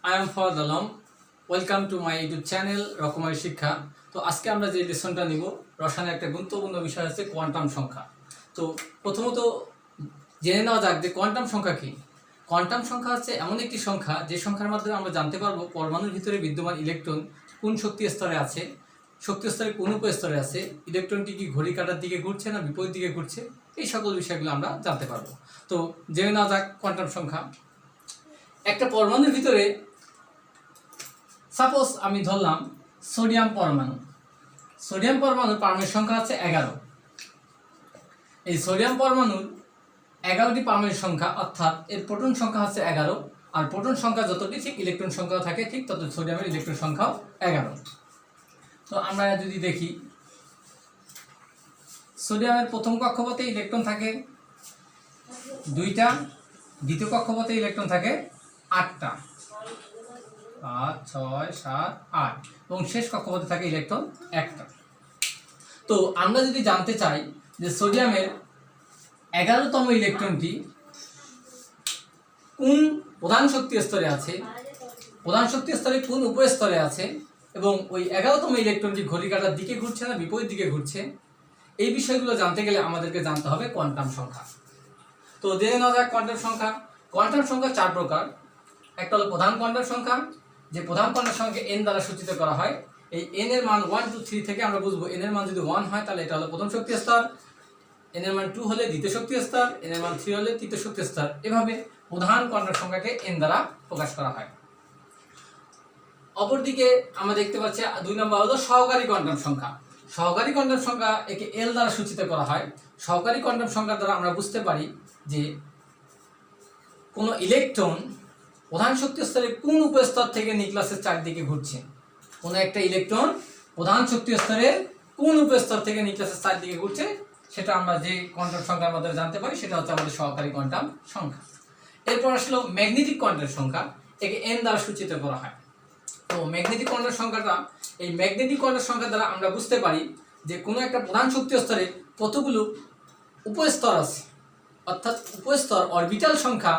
I am Fawad Alam. Welcome to my YouTube channel রকমারি শিক্ষা। তো আজকে আমরা যে লেসনটা নিব রসায়নের একটা গুরুত্বপূর্ণ বিষয় আছে কোয়ান্টাম সংখ্যা। তো প্রথমত জেনে নেওয়া যাক যে কোয়ান্টাম সংখ্যা কি। কোয়ান্টাম সংখ্যা হচ্ছে এমন একটি সংখ্যা যে সংখ্যার মাধ্যমে আমরা জানতে পারবো পরমাণুর ভিতরে বিদ্যমান ইলেকট্রন কোন শক্তি স্তরে আছে, শক্তি স্তরে কোন উপস্তরে আছে, ইলেকট্রনটি কি ঘড়ি কাঁটার দিকে ঘুরছে না বিপরীত দিকে ঘুরছে, এই সকল বিষয়গুলো আমরা জানতে পারবো। তো জেনে নেওয়া যাক কোয়ান্টাম সংখ্যা। একটা পরমাণুর ভিতরে সাপোজ আমি ধরলাম সোডিয়াম পরমাণু। সোডিয়াম পরমাণুর পারমাণবিক সংখ্যা হচ্ছে 11। এই সোডিয়াম পরমাণুর 11টি পারমাণবিক সংখ্যা, অর্থাৎ এর প্রোটন সংখ্যা হচ্ছে 11, আর প্রোটন সংখ্যা যতটি ঠিক ইলেকট্রন সংখ্যা থাকে ঠিক তত সোডিয়ামের ইলেকট্রন সংখ্যাও 11। তো আমরা যদি দেখি সোডিয়ামের প্রথম কক্ষপথে ইলেকট্রন থাকে 2টা, দ্বিতীয় কক্ষপথে ইলেকট্রন থাকে 8টা, 5, 6, 7, 8 এবং শেষ কক্ষপথে থাকে ইলেকট্রন 1টা। তো আমরা যদি জানতে চাই যে সোডিয়ামের 11তম ইলেকট্রনটি কোন প্রধান শক্তি স্তরে আছে, প্রধান শক্তি স্তরে কোন উপস্তরে আছে এবং ওই 11তম ইলেকট্রনটি ঘড়ি কাঁটার দিকে ঘুরছে না বিপরীত দিকে ঘুরছে, এই বিষয়গুলো জানতে গেলে আমাদেরকে জানতে হবে কোয়ান্টাম সংখ্যা। তো জেনে নেওয়া যাক কোয়ান্টাম সংখ্যা। কোয়ান্টাম সংখ্যা 4 প্রকার। একটা হলো প্রধান কোয়ান্টাম সংখ্যা, যে প্রধান কোয়ান্টাম সংখ্যাকে n দ্বারা সূচিত করা হয়। এই n এর মান 1, 2, 3 থেকে আমরা বুঝবো n এর মান যদি 1 হয় তাহলে এটা হলো প্রথম শক্তি স্তর, n এর মান 2 হলে দ্বিতীয় শক্তি স্তর, n এর মান 3 হলে তৃতীয় শক্তি স্তর। এভাবে প্রধান কোয়ান্টাম সংখ্যাকে n দ্বারা প্রকাশ করা হয়। অপরদিকে আমরা দেখতে পাচ্ছি 2 নম্বর হলো সহকারী কোয়ান্টাম সংখ্যা। সহকারী কোয়ান্টাম সংখ্যা একে l দ্বারা সূচিত করা হয়। সহকারী কোয়ান্টাম সংখ্যা দ্বারা আমরা বুঝতে পারি যে কোনো ইলেকট্রন প্রধান শক্তি স্তরে কোন উপস্তর থেকে নিউক্লিয়াসের চারদিকে ঘুরছে। কোনো একটা ইলেকট্রন প্রধান শক্তি স্তরে কোন উপস্তর থেকে নিউক্লিয়াসের চারদিকে ঘুরছে সেটা আমরা যে কোয়ান্টাম সংখ্যার মাধ্যমে জানতে পারি সেটা হচ্ছে আমাদের সহকারী কোয়ান্টাম সংখ্যা। এরপর আসলো ম্যাগনেটিক কোয়ান্টাম সংখ্যা, একে n দ্বারা সূচিত করা হয়। তো ম্যাগনেটিক কোয়ান্টাম সংখ্যাটা, এই ম্যাগনেটিক কোয়ান্টাম সংখ্যা দ্বারা আমরা বুঝতে পারি যে কোনো একটা প্রধান শক্তি স্তরে কতগুলো উপস্তর আছে, অর্থাৎ উপস্তর অরবিটাল সংখ্যা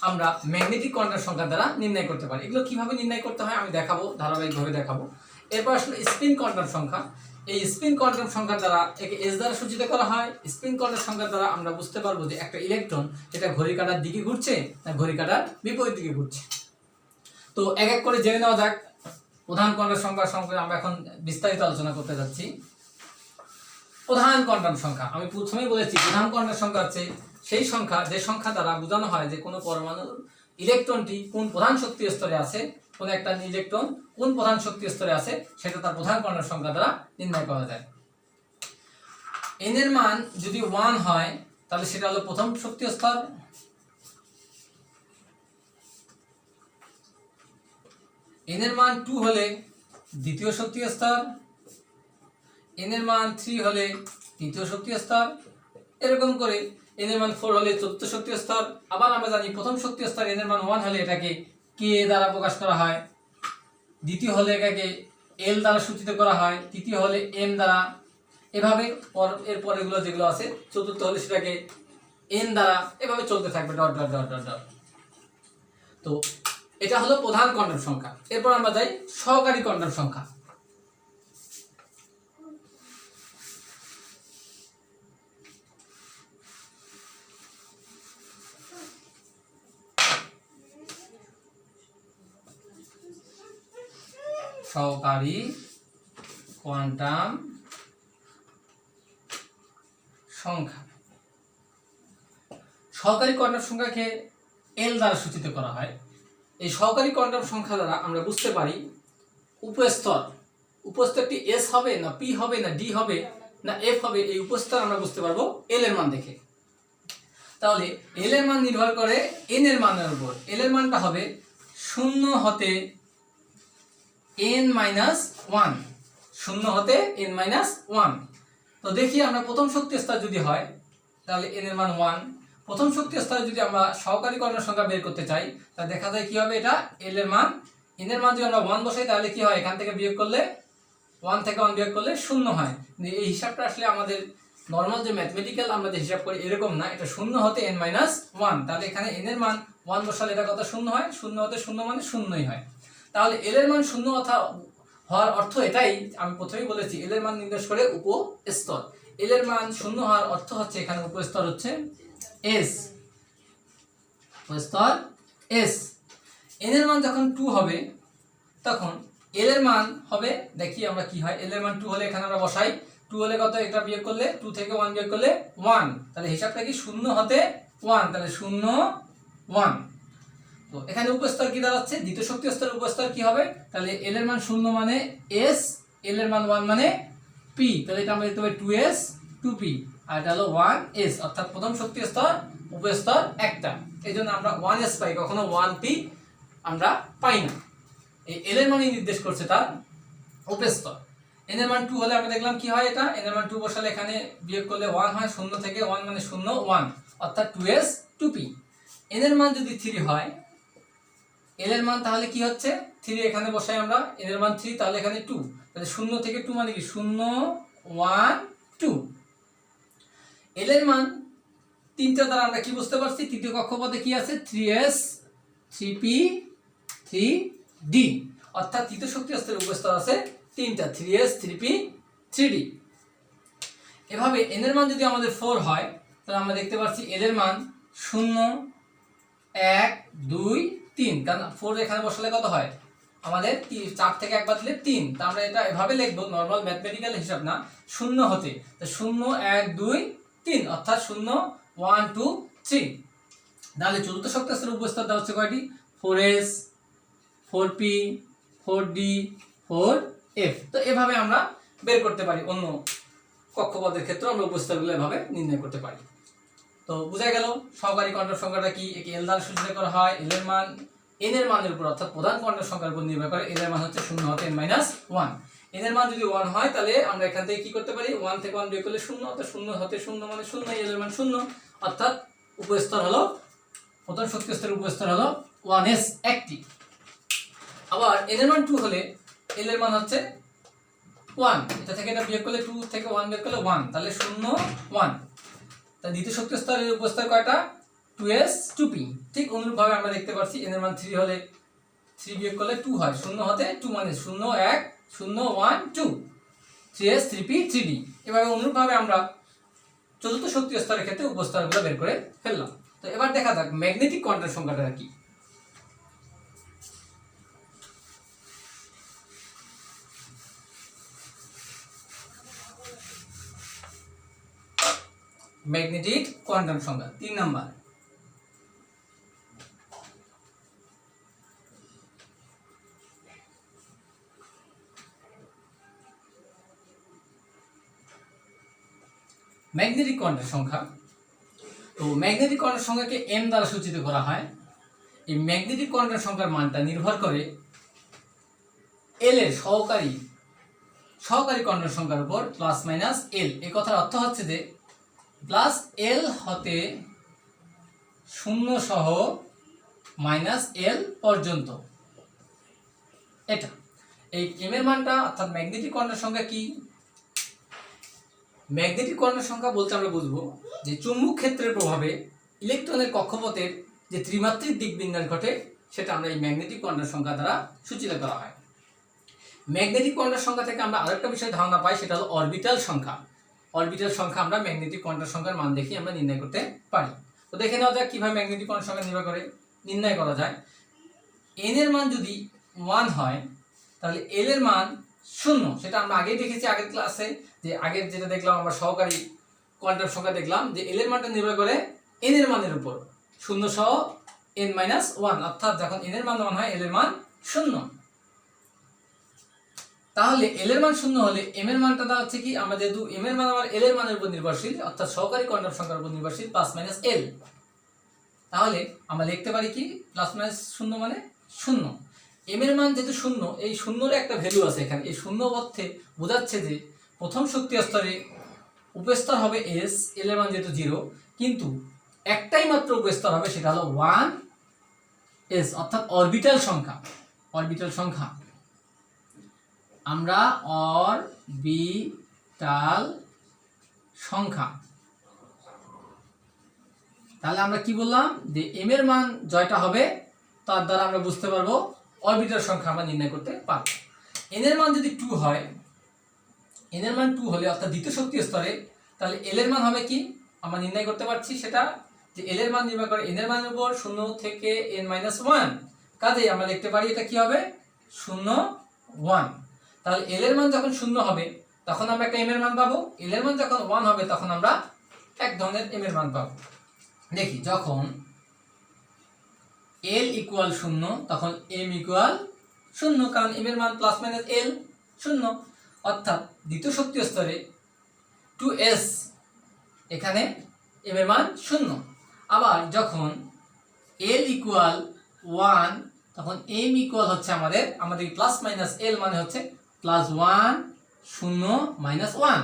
আমরা ম্যাগনেটিক কোয়ান্টাম সংখ্যা দ্বারা নির্ণয় করতে পারি। এগুলো কিভাবে নির্ণয় করতে হয় আমি দেখাবো, ধারাবাহিকভাবে দেখাবো। এরপর আসলে স্পিন কোয়ান্টাম সংখ্যা। এই স্পিন কোয়ান্টাম সংখ্যা দ্বারা একে s দ্বারা সূচিত করা হয়। স্পিন কোয়ান্টাম সংখ্যা দ্বারা আমরা বুঝতে পারবো যে একটা ইলেকট্রন এটা ঘড়ি কাঁটার দিকে ঘুরছে না ঘড়ি কাঁটার বিপরীত দিকে ঘুরছে। তো এক এক করে জেনে নেওয়া যাক প্রধান কোয়ান্টাম সংখ্যা সম্পর্কে আমরা এখন বিস্তারিত আলোচনা করতে যাচ্ছি। প্রধান কোয়ান্টাম সংখ্যা, আমি প্রথমেই বলেছি প্রধান কোয়ান্টাম সংখ্যা হচ্ছে সেই সংখ্যা যে সংখ্যা দ্বারা বোঝানো হয় যে কোনো পরমাণুর ইলেকট্রনটি কোন প্রধান শক্তি স্তরে আছে, কোন একটা ইলেকট্রন কোন প্রধান শক্তি স্তরে আছে সেটা তার প্রধান কোয়ান্টাম সংখ্যা দ্বারা নির্ণয় করা যায়। n এর মান যদি 1 হয় তাহলে সেটা হলো প্রথম শক্তি স্তর, n এর মান 2 হলে দ্বিতীয় শক্তি স্তর, n এর মান 3 হলে তৃতীয় শক্তি স্তর, এরকম করে n এর মান 4 হলে চতুর্থ শক্তি স্তর। আবার আমরা জানি প্রথম শক্তি স্তর n এর মান 1 হলে এটাকে k দ্বারা প্রকাশ করা হয়, দ্বিতীয় হলে এটাকে l দ্বারা সূচিত করা হয়, তৃতীয় হলে m দ্বারা, এভাবে এর পরেগুলো যেগুলো আছে চতুর্থ হলে সেটাকে n দ্বারা, এভাবে চলতে থাকবে dot dot dot dot dot. তো এটা হলো প্রধান কোয়ান্টাম সংখ্যা। এরপর আমরা যাই সহকারী কোয়ান্টাম সংখ্যা। সহকারী কোয়ান্টাম সংখ্যা, সহকারী কোয়ান্টাম সংখ্যাকে l দ্বারা সূচিত করা হয়। এই সহকারী কোয়ান্টাম সংখ্যা দ্বারা আমরা বুঝতে পারি উপস্তর, উপস্তরটি s হবে না p হবে না d হবে না f হবে, এই উপস্তর আমরা বুঝতে পারবো l এর মান দেখে। তাহলে l এর মান নির্ভর করে n এর মানের উপর। l এর মানটা হবে 0 হতে n-1, 0 হতে n-1। তো দেখি আমরা প্রথম শক্তি স্তর যদি হয় তাহলে n এর মান 1। প্রথম শক্তি স্তরে যদি আমরা সহকারী কোয়ান্টাম সংখ্যা বের করতে চাই তাহলে দেখা যায় কি হবে, এটা l এর মান, n এর মান যদি আমরা 1 বসাই তাহলে কি হয়, এখান থেকে বিয়োগ করলে 1 থেকে 1 বিয়োগ করলে 0 হয়। এই হিসাবটা আসলে আমাদের নরমাল যে ম্যাথমেটিক্যাল আমরা যে হিসাব করি এরকম না, এটা 0 হতে n-1, তাহলে এখানে n এর মান ওয়ান বসালে এটা কত শূন্য হয়, শূন্য হতে শূন্য মানে শূন্যই হয়। তাহলে এল এর মান শূন্য হওয়ার অর্থ এটাই, আমি প্রথমেই বলেছি এল এর মান নির্দেশ করে উপস্তর। এল এর মান শূন্য হওয়ার অর্থ হচ্ছে এখানে উপস্তর হচ্ছে এস, উপস্তর এস। এন এর মান যখন 2 হবে তখন এল এর মান হবে, দেখি আমরা কি হয়। এল এর মান 2 হলে এখানে আমরা বসাই, 2 হলে কত, এটা বিয়োগ করলে 2 থেকে 1 বিয়োগ করলে 1, তাহলে হিসাবটা কি শূন্য হতে 1, তাহলে 0 1। তো এখানে উপস্তর কি দাঁড়াচ্ছে, দ্বিতীয় শক্তি স্তরের উপস্তর কি হবে, তাহলে এল এর মান 0 মানে এস, এল এর মান 1 মানে পি, তাহলে এটা আমরা লিখতে পারি 2s 2p, আর এটা হলো 1s, অর্থাৎ প্রথম শক্তি স্তর উপস্তর একটা, এইজন্য আমরা 1s পাই, কখনো 1p আমরা পাই না। এই এল এর মানই নির্দেশ করছে তার উপস্তর। এন এর মান 2 হলে আমরা দেখলাম কি হয়, এটা এন এর মান 2 বসালে এখানে বিয়োগ করলে 1 হয়, 0 থেকে 1 মানে 0 1, অর্থাৎ 2s 2p। এন এর মান যদি 3 হয়, এল এর মান তাহলে কি হচ্ছে 3, এখানে বসাই আমরা, এন এর মান 3 তাহলে এখানে 2, তাহলে 0 থেকে 2 মানে কি 0 1 2। এল এর মান তিনটা দ্বারা আমরা কি বুঝতে পারছি, তৃতীয় কক্ষপথে কি আছে 3s 3p 3d, অর্থাৎ তৃতীয় শক্তি স্তরের উপস্তর আছে তিনটা 3s 3p 3d। এভাবে n এর মান যদি আমাদের 4 হয় তাহলে আমরা দেখতে পাচ্ছি l এর মান 0 1 2 3, কারণ 4 এখানে বসালে কত হয় আমাদের 4 থেকে একবার দিলে 3, তা আমরা এটা এভাবে লিখব, নরমাল ম্যাথমেটিক্যাল হিসাব না, 0 হতে, তো 0 1 2 3, অর্থাৎ 0 1 2 3। তাহলে চতুর্থ শক্তি স্তরের উপস্তর দেওয়া হচ্ছে কয়টি, 4s 4p 4d 4f। তো এভাবে আমরা বের করতে পারি, অন্য কক্ষপথের ক্ষেত্রে আমরা উপস্তরগুলো এভাবে নির্ণয় করতে পারি। তো বোঝা গেল সহকারী কোয়ান্টাম সংখ্যাটা কি, একে এল দ্বারা সূচিত করা হয়। এল এর মান এন এর মানের উপর, অর্থাৎ প্রধান কোয়ান্টাম সংখ্যার উপর নির্ভর করে। এল এর মান হচ্ছে 0 হতে n - 1। এন এর মান যদি 1 হয় তাহলে আমরা এখান থেকে কি করতে পারি, 1 থেকে 1 বিয়োগ করলে 0, অর্থাৎ 0 হতে 0 মানে 0, এল এর মান 0, অর্থাৎ উপস্তর হলো, প্রথম শক্তি স্তরের উপস্তর হলো 1s একটি। আবার n এর মান 2 হলে l এর মান হচ্ছে 1, এটা থেকে এটা বিয়োগ করলে 2 থেকে 1 বিয়োগ করলে 1, তাহলে 0 1। তাহলে দ্বিতীয় শক্তি স্তরের উপস্তর কয়টা, 2s 2p। ঠিক অনুরূপভাবে আমরা দেখতে পাচ্ছি n এর মান 3 হলে 3 বিয়োগ করলে 2 হয়, 0 হতে 2 মানে 0 1 0 1 2, 3s 3p 3d। এভাবে অনুরূপভাবে আমরা চতুর্থ শক্তি স্তরের ক্ষেত্রে উপস্তরগুলো বের করে ফেললাম। তো এবার দেখা যাক ম্যাগনেটিক কোয়ান্টাম সংখ্যাটা কি। ম্যাগনেটিক কোয়ান্টাম সংখ্যা 3 নাম্বার। ম্যাগনেটিক কোয়ান্টাম সংখ্যা, তো ম্যাগনেটিক কোয়ান্টাম সংখ্যাকে m দ্বারা সূচিত করা হয়। এই ম্যাগনেটিক কোয়ান্টাম সংখ্যার মানটা নির্ভর করে l এর সহকারী কোয়ান্টাম সংখ্যার উপর প্লাস মাইনাস l। এই কথার অর্থ হচ্ছে যে প্লাস l হতে 0 সহ মাইনাস l পর্যন্ত, এটা এই m এর মানটা, অর্থাৎ ম্যাগনেটিক কোয়ান্টাম সংখ্যা কি, ম্যাগনেটিক কোয়ান্টাম সংখ্যা বলতে আমরা বুঝবো যে চুম্বক ক্ষেত্রের প্রভাবে ইলেকট্রনের কক্ষপথের যে ত্রিমাত্রিক দিক বিন্যাস ঘটে, সেটা আমরা এই ম্যাগনেটিক কোয়ান্টাম সংখ্যা দ্বারা সূচিত করা হয়। ম্যাগনেটিক কোয়ান্টাম সংখ্যা থেকে আমরা আরেকটা বিষয় ধারণা পাই, সেটা হলো অরবিটাল সংখ্যা। অরবিটাল সংখ্যা আমরা ম্যাগনেটিক কোয়ান্টাম সংখ্যার মান দেখে আমরা নির্ণয় করতে পারি। তো দেখে নেওয়া যাক কিভাবে ম্যাগনেটিক কোয়ান্টাম সংখ্যা নির্ণয় করা যায়। n এর মান যদি 1 হয় তাহলে l এর মান 0, সেটা আমরা আগেই দেখেছি আগের ক্লাসে, যে আগের যেটা দেখলাম আমরা সহকারী কোয়ান্টাম সংখ্যা দেখলাম যে l এর মানটা নির্ভর করে n এর মানের উপর, 0 সহ n - 1, অর্থাৎ যখন n এর মান 1 হয় l এর মান 0। তাহলে l এর মান 0 হলে m এর মানটা দাঁড়াচ্ছে কি, আমরা যেহেতু m এর মান আমার l এর মানের উপর নির্ভরশীল, অর্থাৎ সহকারী কোয়ান্টাম সংখ্যার উপর নির্ভরশীল, প্লাস মাইনাস l, তাহলে আমরা লিখতে পারি কি প্লাস মাইনাস 0 মানে 0। m এর মান যেহেতু 0, এই 0 এর একটা ভ্যালু আছে এখানে, এই 0 অর্থে বোঝাচ্ছে যে প্রথম শক্তি স্তরে উপস্তর হবে s, l এর মান যেহেতু 0, কিন্তু একটাই মাত্র উপস্তর হবে, সেটা হলো 1s, অর্থাৎ অরবিটাল সংখ্যা। অরবিটাল সংখ্যা আমরা অরবিটাল সংখ্যা, তাহলে আমরা কি বললাম যে এম এর মান জয়টা হবে তার দ্বারা আমরা বুঝতে পারবো অরবিটাল সংখ্যা আমরা নির্ণয় করতে পারবো। এন এর মান যদি 2 হয়, এন এর মান 2 হলে অর্থাৎ দ্বিতীয় শক্তি স্তরে, তাহলে এল এর মান হবে কি আমরা নির্ণয় করতে পারছি সেটা যে এল এর মান নির্ণয় করে এন এর মানের উপর 0 থেকে n-1, কাজেই আমরা লিখতে পারি এটা কি হবে 0 1। তাহলে এল এর মান যখন 0 হবে তখন আমরা একটা এম এর মান পাবো, এল এর মান যখন 1 হবে তখন আমরা এক ধরনের এম এর মান পাবো। দেখি যখন এল ইকুয়াল 0 তখন এম ইকুয়াল 0, কারণ এম এর মান প্লাস মাইনাস এল 0, অর্থাৎ দ্বিতীয় শক্তি স্তরে 2s এখানে এম এর মান 0। আবার যখন এল ইকুয়াল 1 তখন এম ইকুয়াল হচ্ছে আমাদের প্লাস মাইনাস এল মানে হচ্ছে প্লাস 1 0 মাইনাস 1।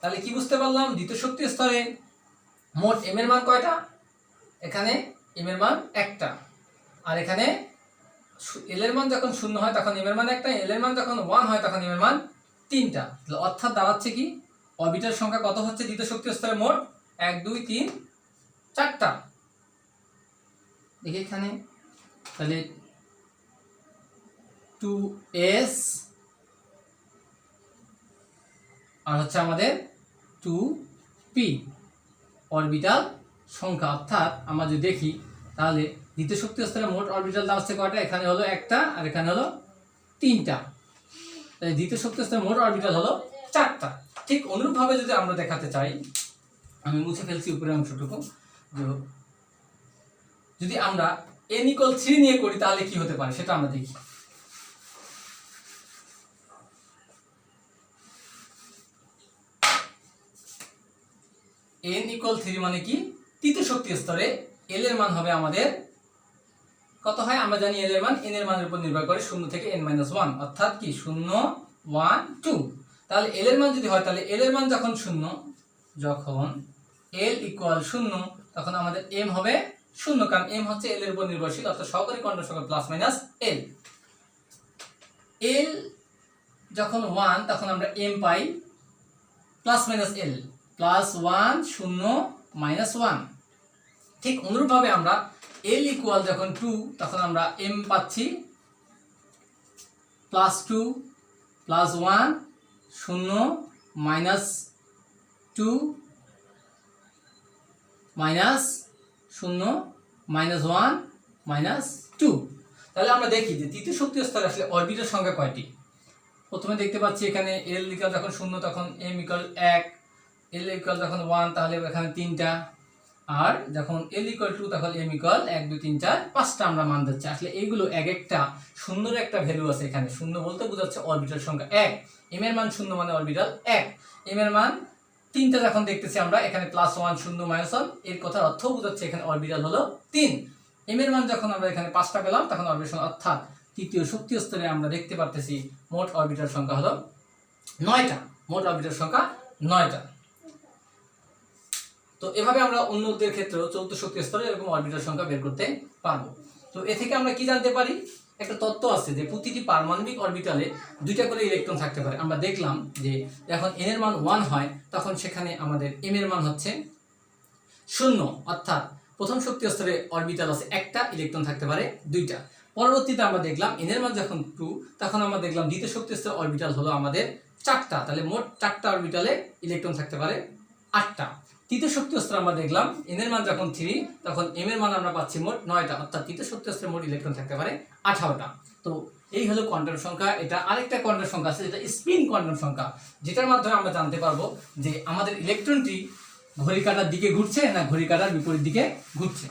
তাহলে কি বুঝতে পারলাম দ্বিতীয় শক্তি স্তরে মোট এম এর মান কয়টা, এখানে এম এর মান একটা, আর এখানে এল এর মান যখন 0 হয় তখন এম এর মান একটা, এল এর মান যখন 1 হয় তখন এম এর মান 3টা। অর্থাৎ দাঁড়াচ্ছে কি অরবিটাল সংখ্যা কত হচ্ছে দ্বিতীয় শক্তি স্তরে মোট 1 2 3 4টা। দেখি এখানে তাহলে 2s আর হচ্ছে আমাদের 2p অরবিটাল সংখ্যা। অর্থাৎ আমরা যদি দেখি তাহলে দ্বিতীয় শক্তি স্তরে মোট অরবিটাল দাঁড়াচ্ছে কয়টা, এখানে হলো একটা আর এখানে হলো 3টা। তাহলে দ্বিতীয় শক্তি স্তরে মোট অরবিটাল হলো 4টা। ঠিক অনুরূপভাবে যদি আমরা দেখাতে চাই, আমি মুছে ফেলছি উপরের অংশটুকু, যদি আমরা n = 3 নিয়ে করি তাহলে কি হতে পারে সেটা আমরা দেখি। n = 3 মানে কি তৃতীয় শক্তি স্তরে l এর মান হবে আমাদের কত হয় আমরা জানি l এর মান n এর মানের উপর নির্ভর করে 0 থেকে n-1, অর্থাৎ কি 0 1 2। তাহলে l এর মান যদি হয় তাহলে l এর মান যখন 0, যখন l = 0 তখন আমাদের m হবে 0, কারণ m হচ্ছে l এর উপর নির্ভরশীল, অর্থাৎ সহকারী কোয়ান্টাম সংখ্যা প্লাস মাইনাস l। l যখন 1 তখন আমরা m পাই plus minus l, plus 1 0 minus 1। ঠিক অনুরূপভাবে আমরা l ইকুয়াল যখন 2 তখন আমরা m পাচ্ছি plus 2 plus 1 0 minus 2 minus 0 minus 1 minus 2। তাহলে আমরা দেখি যে তৃতীয় শক্তি স্তরে আসলে অরবিটাল সংখ্যা কয়টি। প্রথমে দেখতে পাচ্ছি এখানে l ইকুয়াল যখন 0 তখন m ইকুয়াল 1, l ইকুয়াল যখন 1 তাহলে এখানে 3টা, আর যখন l ইকুয়াল 2 তখন m ইকুয়াল 1 2 3 4 5টা আমরা মান দিচ্ছি। আসলে এইগুলো এক একটা শূন্যর একটা ভ্যালু আছে, এখানে শূন্য বলতে বোঝাচ্ছে অরবিটাল সংখ্যা 1, m এর মান 0 মানে অরবিটাল 1, m এর মান 3টা যখন দেখতেছি আমরা এখানে প্লাস 1 0 মাইনাস 1, এর কথার অর্থ বোঝাচ্ছে এখানে অরবিটাল হলো 3। m এর মান যখন আমরা এখানে 5টা পেলাম তখন অরবিটাল, অর্থাৎ তৃতীয় শক্তি স্তরে আমরা দেখতে পারতেছি মোট অরবিটাল সংখ্যা হলো 9টা, মোট অরবিটাল সংখ্যা 9টা। তো এভাবে আমরা অন্যদের ক্ষেত্রেও চতুর্থ শক্তি স্তরে এরকম অরবিটাল সংখ্যা বের করতে পারবো। তো এ থেকে আমরা কি জানতে পারি, একটা তত্ত্ব আছে যে প্রতিটি পারমাণবিক অরবিটালে 2টা করে ইলেকট্রন থাকতে পারে। আমরা দেখলাম যে যখন n এর মান 1 হয় তখন সেখানে আমাদের m এর মান হচ্ছে 0, অর্থাৎ প্রথম শক্তি স্তরে অরবিটাল আছে একটা, ইলেকট্রন থাকতে পারে 2টা। পরবর্তীতে আমরা দেখলাম n এর মান যখন 2 তখন আমরা দেখলাম দ্বিতীয় শক্তি স্তরে অরবিটাল হলো আমাদের 4টা, তাহলে মোট 4টা অরবিটালে ইলেকট্রন থাকতে পারে 8টা। তৃতীয় শক্তি স্তরে আমরা দেখলাম n এর মান যখন 3 তখন m এর মান আমরা পাচ্ছি মোট 9টা, অর্থাৎ তৃতীয় শক্তি স্তরে মোট ইলেকট্রন থাকতে পারে 18টা। তো এই হলো কোয়ান্টাম সংখ্যা। এটা আরেকটা কোয়ান্টাম সংখ্যা আছে যেটা স্পিন কোয়ান্টাম সংখ্যা, যেটার মাধ্যমে আমরা জানতে পারবো যে আমাদের ইলেকট্রনটি ঘড়ির কাঁটার দিকে ঘুরছে না ঘড়ির কাঁটার বিপরীত দিকে ঘুরছে।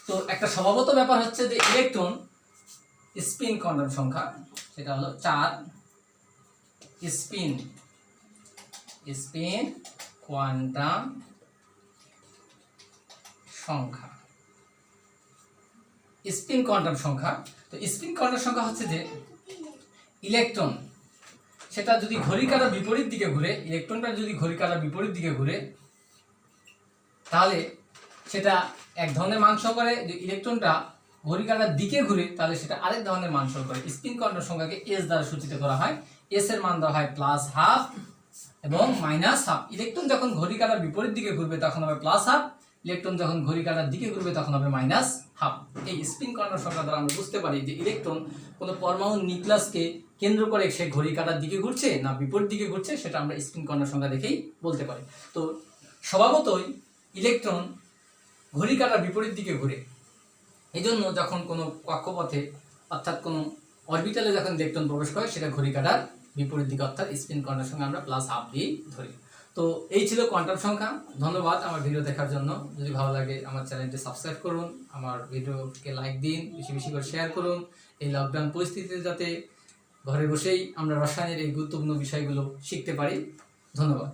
তো একটা স্বভাবত ব্যাপার হচ্ছে যে ইলেকট্রন স্পিন কোয়ান্টাম সংখ্যা সেটা হলো 4 স্পিন কোয়ান্টাম সংখ্যা। স্পিন কোয়ান্টাম সংখ্যা, তো স্পিন কোয়ান্টাম সংখ্যা হচ্ছে যে ইলেকট্রন সেটা যদি ঘড়ির কাঁটার বিপরীত দিকে ঘুরে, ইলেকট্রনটা যদি ঘড়ির কাঁটার বিপরীত দিকে ঘুরে তাহলে সেটা এক ধরনের মান সহ করে, যে ইলেকট্রনটা ঘড়ির কাঁটার দিকে ঘুরে তাহলে সেটা আরেক ধরনের মান সহ করে। স্পিন কোয়ান্টাম সংখ্যাকে s দ্বারা সূচিত করা হয়, s এর মান দেওয়া হয় +12 এবং -12। ইলেকট্রন যখন ঘড়ির কাঁটার বিপরীত দিকে ঘুরবে তখন হবে +12, ইলেকট্রন যখন ঘড়ি কাঁটার দিকে ঘুরবে তখন হবে মাইনাস হাফ। এই স্পিন কর্নার সংখ্যা দ্বারা আমরা বুঝতে পারি যে ইলেকট্রন কোনো পরমাণু নিউক্লিয়াসকে কেন্দ্র করে সে ঘড়ি কাঁটার দিকে ঘুরছে না বিপরীত দিকে ঘুরছে, সেটা আমরা স্পিন কর্নার সংখ্যা দেখেই বলতে পারি। তো স্বভাবতই ইলেকট্রন ঘড়ি কাঁটার বিপরীত দিকে ঘুরে। এই জন্য যখন কোনো কক্ষপথে অর্থাৎ কোনো অরবিটালে যখন ইলেকট্রন প্রবেশ করে সেটা ঘড়ি কাঁটার বিপরীত দিকে অর্থাৎ স্পিন কর্নার সংখ্যা আমরা প্লাস হাফ দিয়ে ধরি। তো এই ছিল কোয়ান্টাম সংখ্যা। ধন্যবাদ আমার ভিডিও দেখার জন্য। যদি ভালো লাগে আমার চ্যানেলটি সাবস্ক্রাইব করুন, আমার ভিডিওকে লাইক দিন, বেশি বেশি করে শেয়ার করুন। এই লকডাউন পরিস্থিতিতে যাতে ঘরে বসেই আমরা রসায়নের এই গুরুত্বপূর্ণ বিষয়গুলো শিখতে পারি। ধন্যবাদ।